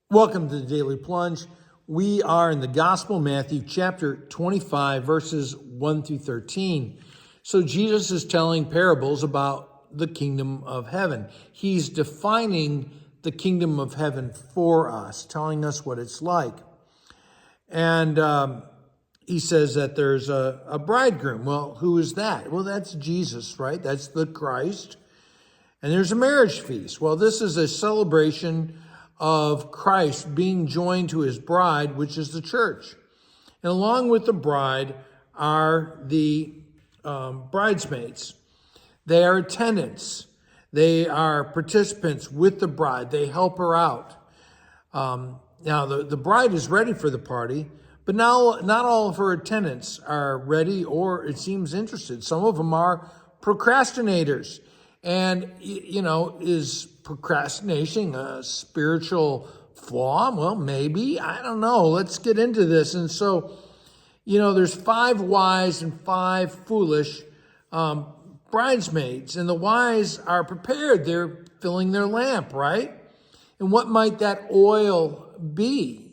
Welcome to the Daily Plunge. We are in the Gospel of Matthew, chapter 25, verses 1 through 13. So Jesus is telling parables about the kingdom of heaven. He's defining the kingdom of heaven for us, telling us what it's like. And he says that there's a bridegroom. Well, who is that? Well, that's Jesus, right? That's the Christ. And there's a marriage feast. Well, this is a celebration of Christ being joined to his bride, which is the church. And along with the bride are the bridesmaids. They are attendants. They are participants with the bride. They help her out. Now, the bride is ready for the party, but now not all of her attendants are ready or, it seems, interested. Some of them are procrastinators. And, is procrastination a spiritual flaw? Well, maybe. I don't know. Let's get into this. And so, there's 5 wise and 5 foolish bridesmaids. And the wise are prepared. They're filling their lamp, right? And what might that oil be?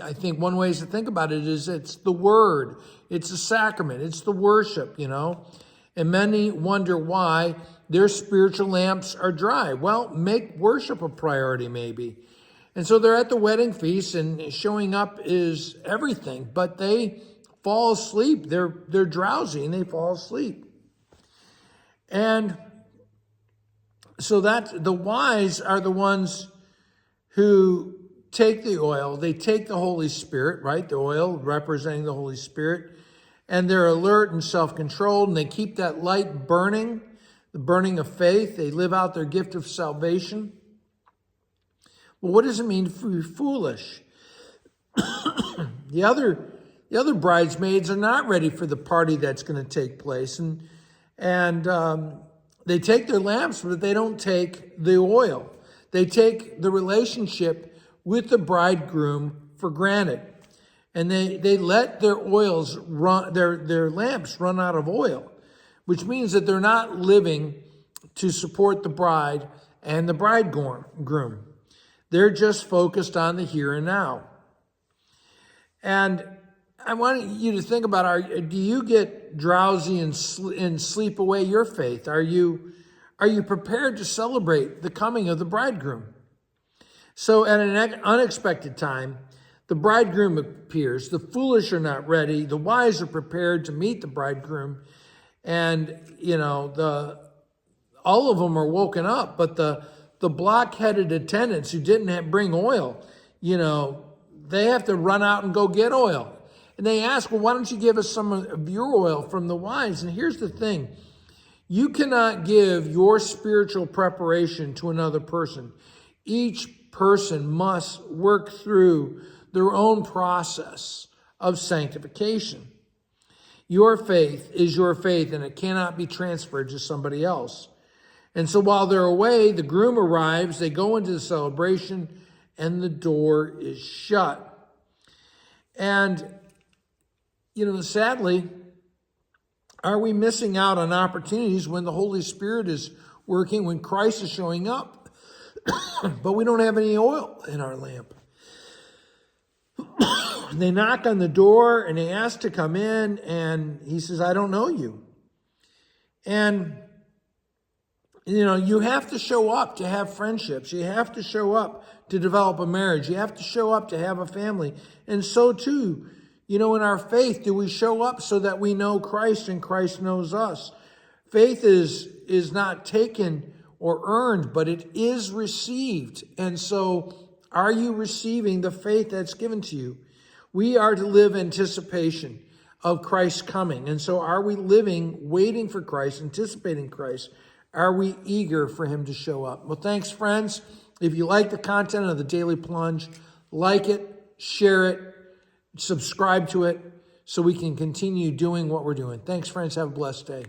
I think one way to think about it is it's the word. It's a sacrament. It's the worship, And many wonder why their spiritual lamps are dry. Well, make worship a priority, maybe. And so they're at the wedding feast, and showing up is everything. But they fall asleep. They're drowsy, and they fall asleep. And so that the wise are the ones who take the oil. They take the Holy Spirit, right? The oil representing the Holy Spirit. And they're alert and self-controlled, and they keep that light burning, the burning of faith. They live out their gift of salvation. Well, what does it mean to be foolish? The other bridesmaids are not ready for the party that's going to take place. And they take their lamps, but they don't take the oil. They take the relationship with the bridegroom for granted. And they let their oils run, their lamps run out of oil, which means that they're not living to support the bride and the bridegroom. They're just focused on the here and now. And I want you to think about, do you get drowsy and sleep away your faith? Are you prepared to celebrate the coming of the bridegroom? So at an unexpected time, the bridegroom appears. The foolish are not ready. The wise are prepared to meet the bridegroom. And, all of them are woken up. But the block-headed attendants who didn't bring oil, they have to run out and go get oil. And they ask, well, why don't you give us some of your oil from the wise? And here's the thing. You cannot give your spiritual preparation to another person. Each person must work through their own process of sanctification. Your faith is your faith, and it cannot be transferred to somebody else. And so while they're away, the groom arrives, they go into the celebration, and the door is shut. And, sadly, are we missing out on opportunities when the Holy Spirit is working, when Christ is showing up, but we don't have any oil in our lamp? They knock on the door and they ask to come in, and he says, I don't know you. And, you have to show up to have friendships. You have to show up to develop a marriage. You have to show up to have a family. And so too, in our faith, do we show up so that we know Christ and Christ knows us? Faith is not taken or earned, but it is received. And so are you receiving the faith that's given to you? We are to live anticipation of Christ's coming. And so are we living, waiting for Christ, anticipating Christ? Are we eager for him to show up? Well, thanks, friends. If you like the content of the Daily Plunge, like it, share it, subscribe to it so we can continue doing what we're doing. Thanks, friends. Have a blessed day.